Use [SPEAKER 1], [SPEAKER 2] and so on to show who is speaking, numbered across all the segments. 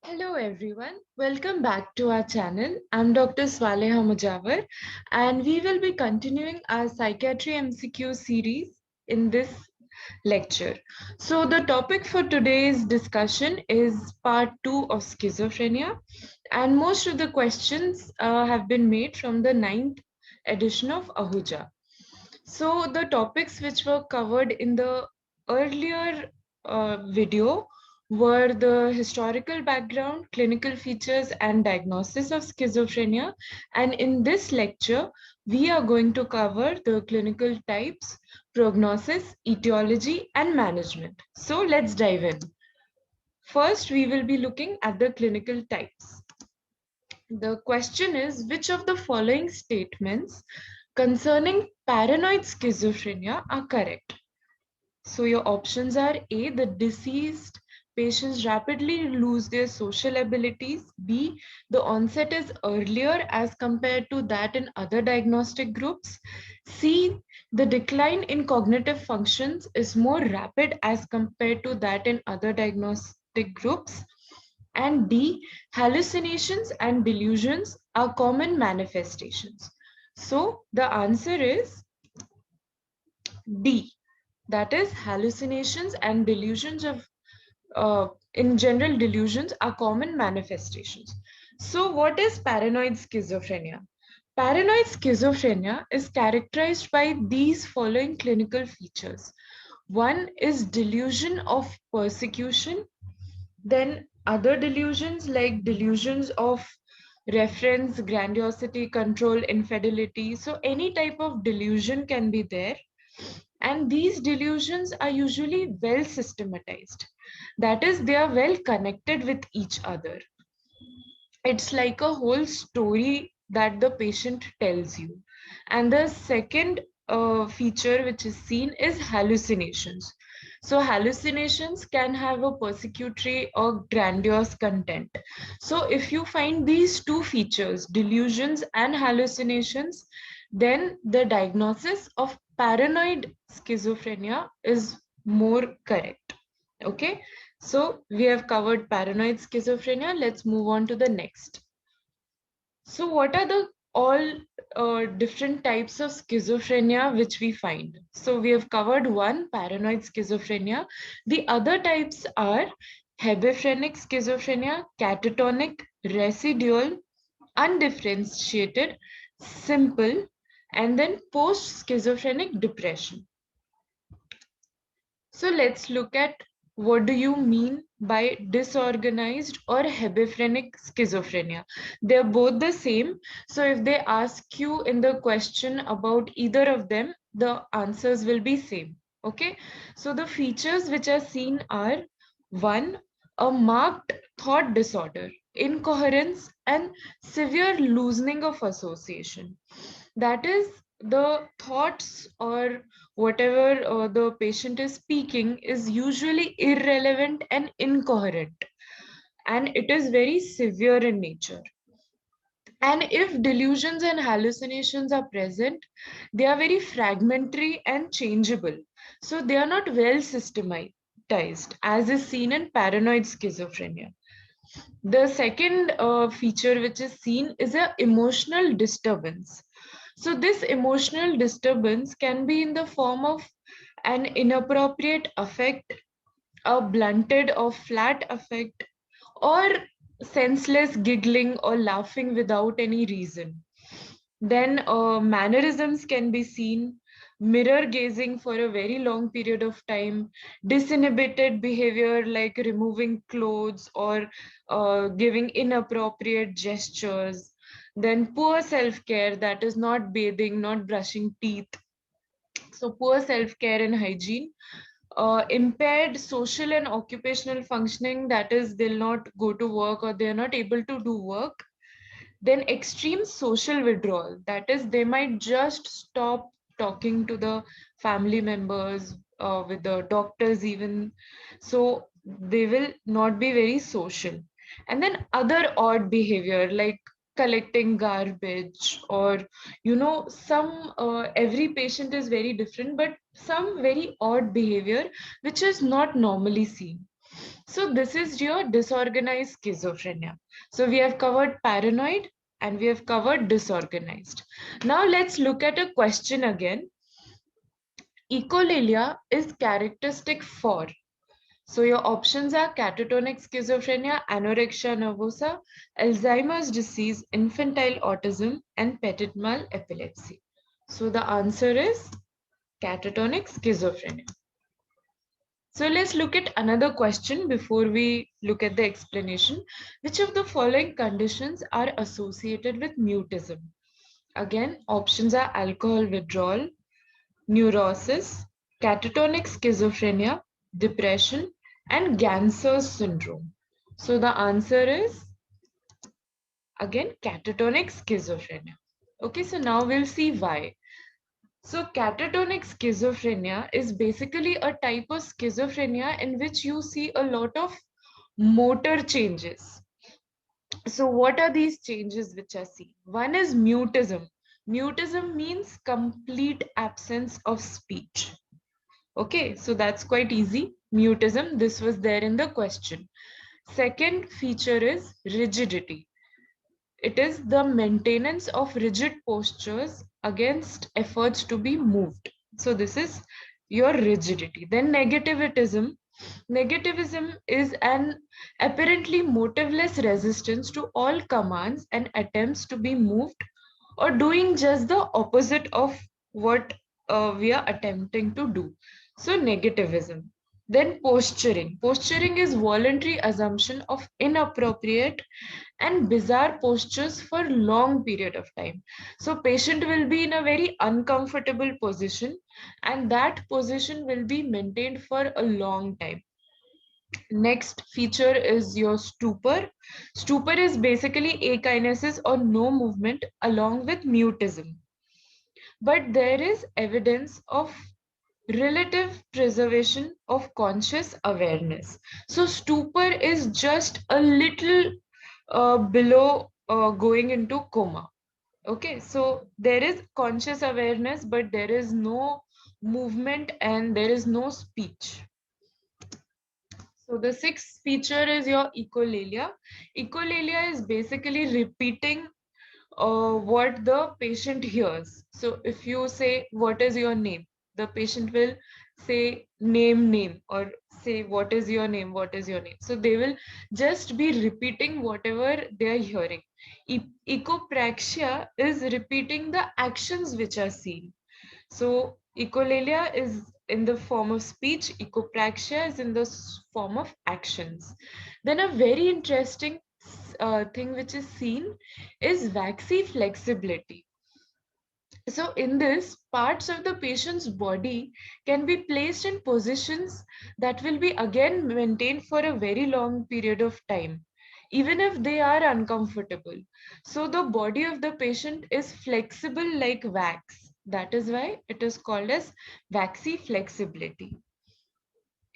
[SPEAKER 1] Hello everyone, welcome back to our channel. I'm Dr. Swaleha Mujawar and we will be continuing our Psychiatry MCQ series in this lecture. So the topic for today's discussion is part 2 of schizophrenia, and most of the questions have been made from the ninth edition of Ahuja. So the topics which were covered in the earlier video were the historical background, clinical features, and diagnosis of schizophrenia. And in this lecture, we are going to cover the clinical types, prognosis, etiology, and management. So let's dive in. First, we will be looking at the clinical types. The question is, which of the following statements concerning paranoid schizophrenia are correct? So your options are A, the deceased patients rapidly lose their social abilities. B, the onset is earlier as compared to that in other diagnostic groups. C, the decline in cognitive functions is more rapid as compared to that in other diagnostic groups. And D, hallucinations and delusions are common manifestations. So the answer is D, that is hallucinations and delusions in general, delusions are common manifestations. So what is paranoid schizophrenia? Paranoid schizophrenia is characterized by these following clinical features. One is delusion of persecution, then other delusions like delusions of reference, grandiosity, control, infidelity. So any type of delusion can be there, and these delusions are usually well systematized. That is, they are well connected with each other. It's like a whole story that the patient tells you. And the second feature which is seen is hallucinations. So hallucinations can have a persecutory or grandiose content. So if you find these two features, delusions and hallucinations, then the diagnosis of paranoid schizophrenia is more correct. Okay, so we have covered paranoid schizophrenia. Let's move on to the next. So what are the all different types of schizophrenia which we find? So we have covered one, paranoid schizophrenia. The other types are hebephrenic schizophrenia, catatonic, residual, undifferentiated, simple, and then post-schizophrenic depression. So let's look at what do you mean by disorganized or hebephrenic schizophrenia. They're both the same. So if they ask you in the question about either of them, the answers will be same. Okay. So the features which are seen are one, a marked thought disorder, incoherence, and severe loosening of association. That is, the thoughts or whatever the patient is speaking is usually irrelevant and incoherent, and it is very severe in nature. And if delusions and hallucinations are present, they are very fragmentary and changeable. So they are not well systematized, as is seen in paranoid schizophrenia. The second feature which is seen is a emotional disturbance. So this emotional disturbance can be in the form of an inappropriate affect, a blunted or flat affect, or senseless giggling or laughing without any reason. Then mannerisms can be seen, mirror gazing for a very long period of time, disinhibited behavior like removing clothes or giving inappropriate gestures, then poor self care, that is not bathing, not brushing teeth. So, poor self care and hygiene, impaired social and occupational functioning, that is, they'll not go to work or they're not able to do work. Then extreme social withdrawal, that is, they might just stop talking to the family members, with the doctors even. So they will not be very social. And then other odd behavior like collecting garbage, or some every patient is very different, but some very odd behavior which is not normally seen. So this is your disorganized schizophrenia. So we have covered paranoid and we have covered disorganized. Now let's look at a question again. Echolalia is characteristic for. So your options are catatonic schizophrenia, anorexia nervosa, Alzheimer's disease, infantile autism, and petit mal epilepsy. So the answer is catatonic schizophrenia. So let's look at another question before we look at the explanation. Which of the following conditions are associated with mutism? Again, options are alcohol withdrawal, neurosis, catatonic schizophrenia, depression, and Ganser's syndrome. So the answer is again catatonic schizophrenia. Okay, so now we'll see why. So catatonic schizophrenia is basically a type of schizophrenia in which you see a lot of motor changes. So what are these changes which are seen? One is mutism. Mutism means complete absence of speech. Okay, so that's quite easy. Mutism, this was there in the question. Second feature is rigidity. It is the maintenance of rigid postures against efforts to be moved. So this is your rigidity. Then negativism. Negativism is an apparently motiveless resistance to all commands and attempts to be moved or doing just the opposite of what we are attempting to do. So negativism. Then posturing. Posturing is voluntary assumption of inappropriate and bizarre postures for long period of time. So patient will be in a very uncomfortable position and that position will be maintained for a long time. Next feature is your stupor. Stupor is basically akinesis or no movement along with mutism. But there is evidence of relative preservation of conscious awareness. So stupor is just a little below going into coma. Okay, so there is conscious awareness, but there is no movement and there is no speech. So the sixth feature is your echolalia. Echolalia is basically repeating what the patient hears. So if you say, "What is your name?" the patient will say, "Name, name," or say, "What is your name? What is your name?" So they will just be repeating whatever they are hearing. Echopraxia is repeating the actions which are seen. So echolalia is in the form of speech, echopraxia is in the form of actions. Then a very interesting thing which is seen is waxy flexibility. So in this, parts of the patient's body can be placed in positions that will be again maintained for a very long period of time, even if they are uncomfortable. So the body of the patient is flexible like wax. That is why it is called as waxy flexibility.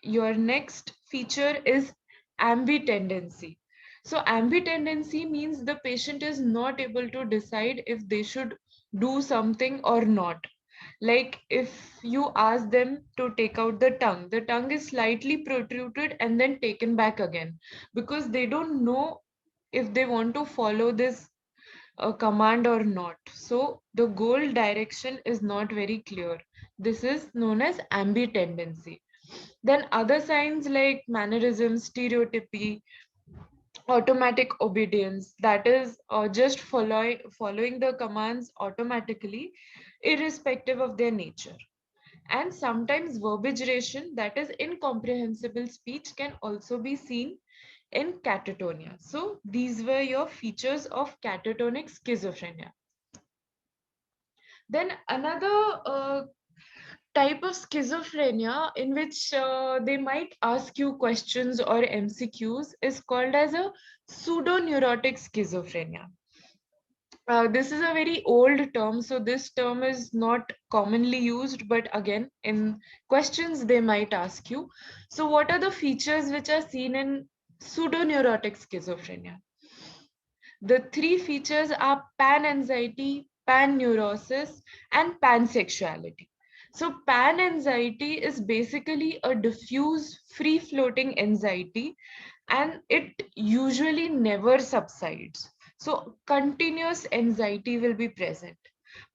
[SPEAKER 1] Your next feature is ambitendency. So ambitendency means the patient is not able to decide if they should do something or not. Like if you ask them to take out the tongue is slightly protruded and then taken back again because they don't know if they want to follow this command or not. So the goal direction is not very clear. This is known as ambitendency. Then other signs like mannerism, stereotypy, automatic obedience, that is just following the commands automatically, irrespective of their nature. And sometimes verbigeration, that is incomprehensible speech, can also be seen in catatonia. So these were your features of catatonic schizophrenia. Then another type of schizophrenia in which they might ask you questions or MCQs is called as a pseudoneurotic schizophrenia. This is a very old term, so this term is not commonly used, but again, in questions they might ask you. So, what are the features which are seen in pseudoneurotic schizophrenia? The three features are pan anxiety, pan neurosis, and pansexuality. So pan anxiety is basically a diffuse, free-floating anxiety, and it usually never subsides. So continuous anxiety will be present.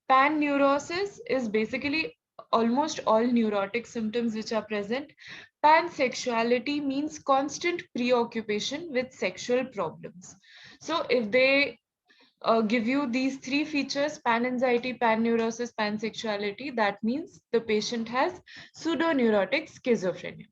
[SPEAKER 1] Pan neurosis is basically almost all neurotic symptoms which are present. Pansexuality means constant preoccupation with sexual problems. So if they give you these three features: pan anxiety, pan neurosis, pansexuality, that means the patient has pseudoneurotic schizophrenia.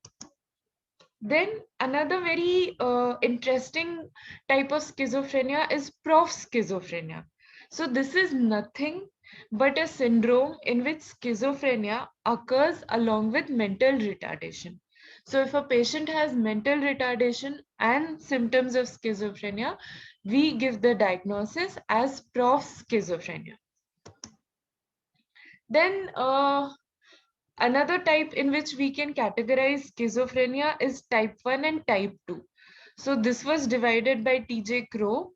[SPEAKER 1] Then another very interesting type of schizophrenia is prof schizophrenia. So this is nothing but a syndrome in which schizophrenia occurs along with mental retardation. So if a patient has mental retardation and symptoms of schizophrenia, we give the diagnosis as prof schizophrenia. Then another type in which we can categorize schizophrenia is type 1 and type 2. So this was divided by T.J. Crow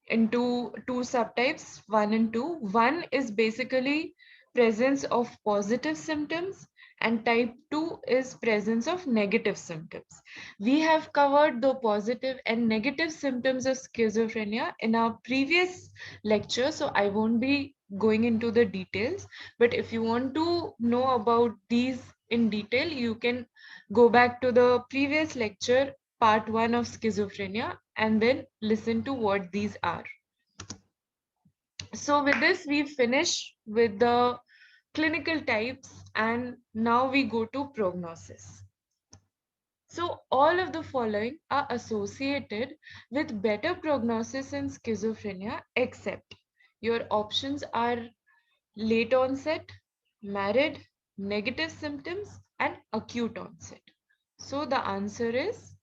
[SPEAKER 1] into two subtypes, 1 and 2. 1 is basically presence of positive symptoms, and type 2 is presence of negative symptoms. We have covered the positive and negative symptoms of schizophrenia in our previous lecture, so I won't be going into the details. But if you want to know about these in detail, you can go back to the previous lecture, part 1 of schizophrenia, and then listen to what these are. So with this, we finish with the clinical types, and now we go to prognosis. So all of the following are associated with better prognosis in schizophrenia, except your options are late onset, married, negative symptoms, and acute onset. So the answer is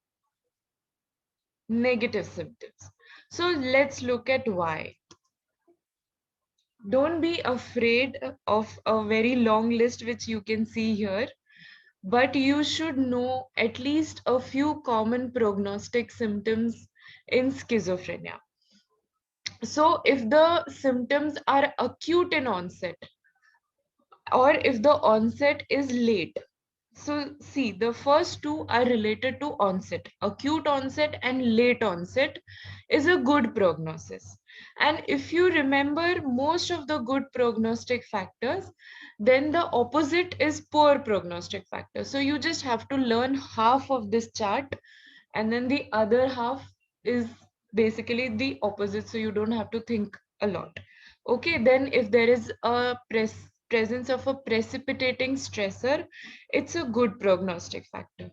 [SPEAKER 1] negative symptoms. So let's look at why. Don't be afraid of a very long list which you can see here, but you should know at least a few common prognostic symptoms in schizophrenia. So if the symptoms are acute in onset, or if the onset is late. So see, the first two are related to onset. Acute onset and late onset is a good prognosis. And if you remember most of the good prognostic factors, then the opposite is poor prognostic factor. So you just have to learn half of this chart, and then the other half is basically the opposite. So you don't have to think a lot. Okay, then if there is a presence of a precipitating stressor, it's a good prognostic factor.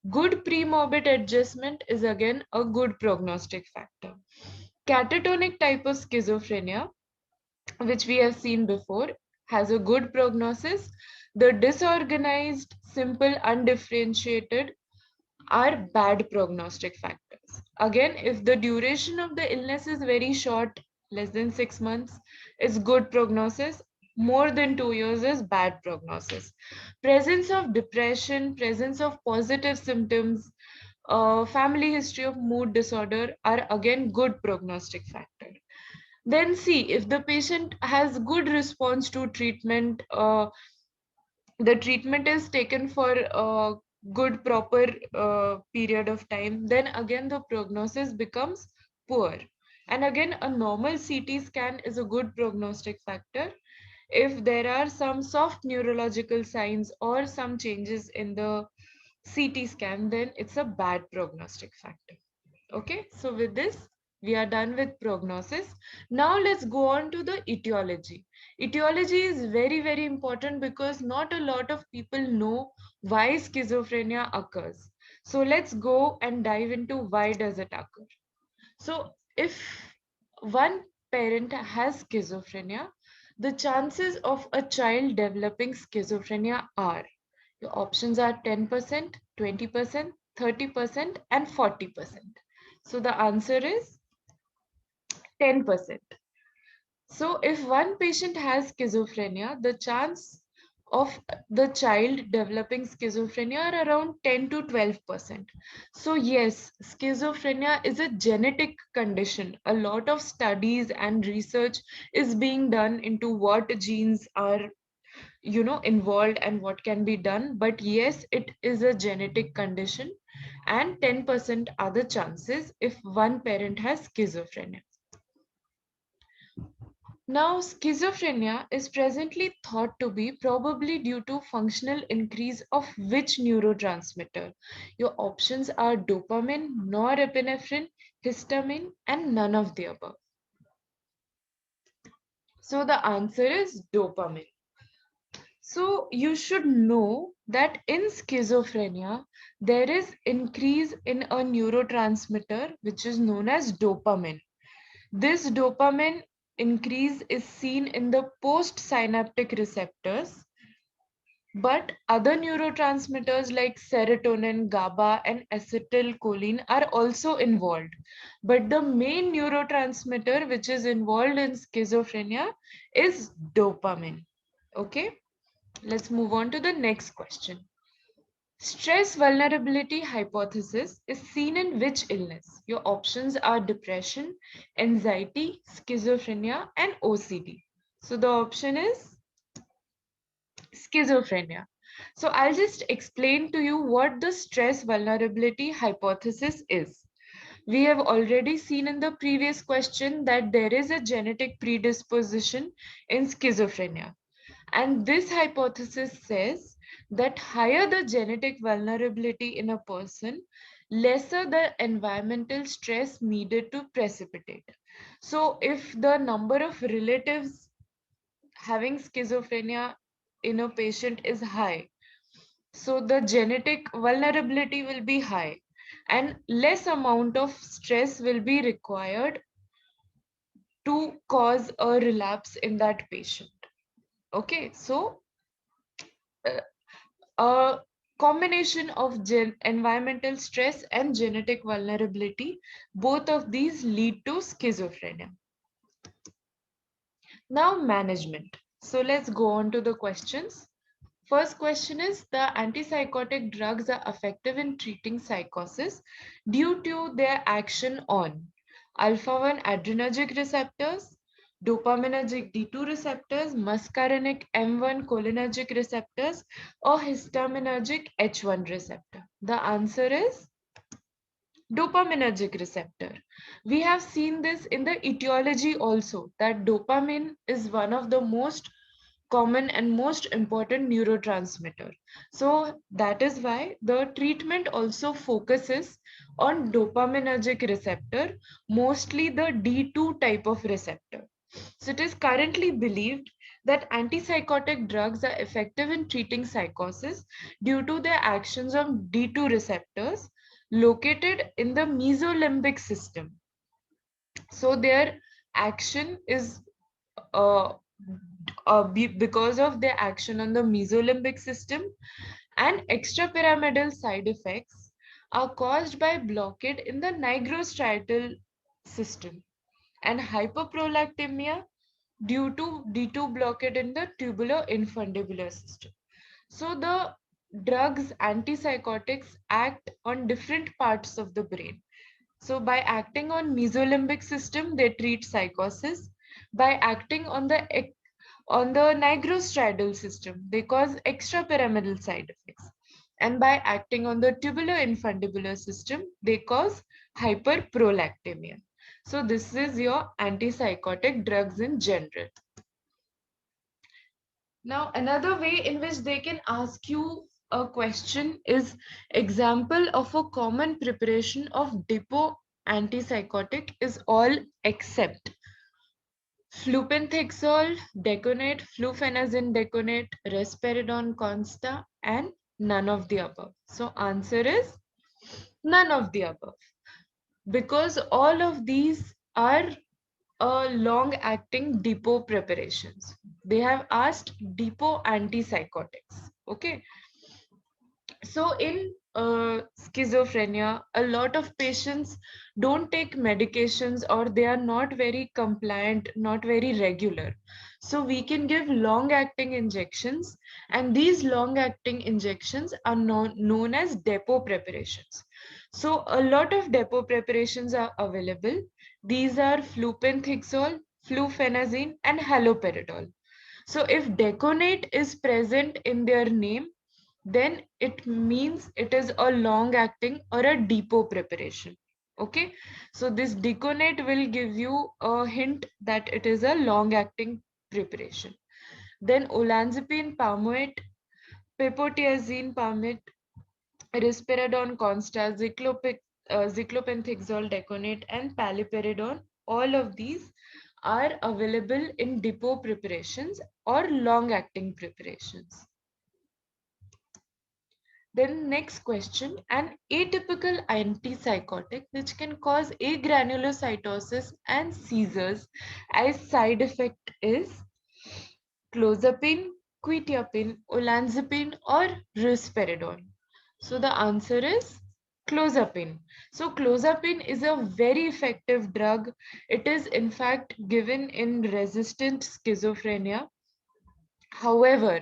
[SPEAKER 1] Good premorbid adjustment is again a good prognostic factor. Catatonic type of schizophrenia, which we have seen before, has a good prognosis. The disorganized, simple, undifferentiated are bad prognostic factors. Again, if the duration of the illness is very short, less than 6 months, is good prognosis. More than 2 years is bad prognosis. Presence of depression, presence of positive symptoms, family history of mood disorder are again good prognostic factor. Then see if the patient has good response to treatment, the treatment is taken for a good proper period of time, then again the prognosis becomes poor. And again, a normal CT scan is a good prognostic factor. If there are some soft neurological signs or some changes in the CT scan, then it's a bad prognostic factor. Okay, so with this, we are done with prognosis. Now let's go on to the etiology. Etiology is very, very important because not a lot of people know why schizophrenia occurs. So let's go and dive into why does it occur. So if one parent has schizophrenia, the chances of a child developing schizophrenia are, your options are 10%, 20%, 30%, and 40%. So the answer is 10%. So if one patient has schizophrenia, the chance of the child developing schizophrenia are around 10 to 12%. So yes, schizophrenia is a genetic condition. A lot of studies and research is being done into what genes are involved and what can be done. But yes, it is a genetic condition, and 10% are the chances if one parent has schizophrenia. Now, schizophrenia is presently thought to be probably due to functional increase of which neurotransmitter? Your options are dopamine, norepinephrine, histamine, and none of the above. So the answer is dopamine. So you should know that in schizophrenia, there is increase in a neurotransmitter which is known as dopamine. This dopamine increase is seen in the postsynaptic receptors, but other neurotransmitters like serotonin, GABA, and acetylcholine are also involved. But the main neurotransmitter which is involved in schizophrenia is dopamine. Okay, let's move on to the next question. Stress vulnerability hypothesis is seen in which illness? Your options are depression, anxiety, schizophrenia, and OCD. So the option is schizophrenia. So I'll just explain to you what the stress vulnerability hypothesis is. We have already seen in the previous question that there is a genetic predisposition in schizophrenia. And this hypothesis says that higher the genetic vulnerability in a person, lesser the environmental stress needed to precipitate. So if the number of relatives having schizophrenia in a patient is high, so the genetic vulnerability will be high and less amount of stress will be required to cause a relapse in that patient. Okay, so uh, a combination of environmental stress and genetic vulnerability, both of these lead to schizophrenia. Now, management. So let's go on to the questions. First question is, the antipsychotic drugs are effective in treating psychosis due to their action on alpha 1 adrenergic receptors, dopaminergic D2 receptors, muscarinic M1 cholinergic receptors, or histaminergic H1 receptor. The answer is dopaminergic receptor. We have seen this in the etiology also, that dopamine is one of the most common and most important neurotransmitter. So that is why the treatment also focuses on dopaminergic receptor, mostly the D2 type of receptor. So it is currently believed that antipsychotic drugs are effective in treating psychosis due to their actions on D2 receptors located in the mesolimbic system. So their action is uh, because of their action on the mesolimbic system, and extrapyramidal side effects are caused by blockade in the nigrostriatal system and hyperprolactemia due to D2 blockade in the tubuloinfundibular system. So the drugs, antipsychotics, act on different parts of the brain. So by acting on mesolimbic system, they treat psychosis. By acting on the nigrostriatal system, they cause extrapyramidal side effects. And by acting on the tubuloinfundibular system, they cause hyperprolactemia. So this is your antipsychotic drugs in general. Now, another way in which they can ask you a question is example of a common preparation of depot antipsychotic is all except flupentixol, deconate, flufenazine deconate, risperidone consta, and none of the above. So answer is none of the above, because all of these are long-acting depot preparations. They have asked depot antipsychotics. Okay. So in schizophrenia, a lot of patients don't take medications, or they are not very compliant, not very regular. So we can give long-acting injections, and these long-acting injections are known as depot preparations. So a lot of depot preparations are available. These are flupentixol, flufenazine, and haloperidol. So if deconate is present in their name, then it means it is a long acting or a depot preparation. Okay, so this deconate will give you a hint that it is a long acting preparation. Then olanzapine palmate, pipotiazine palmate, risperidone consta, ziclopenthixol deconate, and paliperidone, all of these are available in depot preparations or long acting preparations. Then next question, an atypical antipsychotic which can cause agranulocytosis and seizures as side effect is clozapine, quetiapine, olanzapine, or risperidone. So the answer is clozapine. So clozapine is a very effective drug. It is in fact given in resistant schizophrenia. However,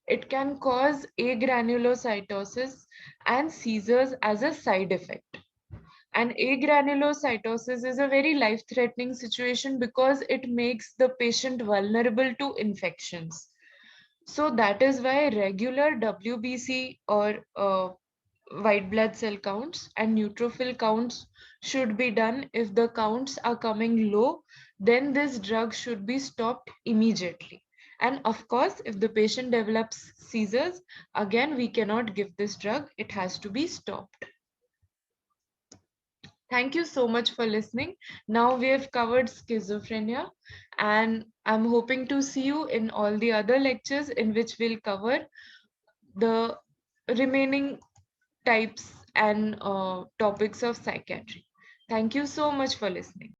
[SPEAKER 1] it can cause agranulocytosis and seizures as a side effect. And agranulocytosis is a very life-threatening situation because it makes the patient vulnerable to infections. So that is why regular WBC or white blood cell counts and neutrophil counts should be done. If the counts are coming low, then this drug should be stopped immediately. And of course, if the patient develops seizures, again, we cannot give this drug. It has to be stopped. Thank you so much for listening. Now we have covered schizophrenia, and I'm hoping to see you in all the other lectures in which we'll cover the remaining types and topics of psychiatry. Thank you so much for listening.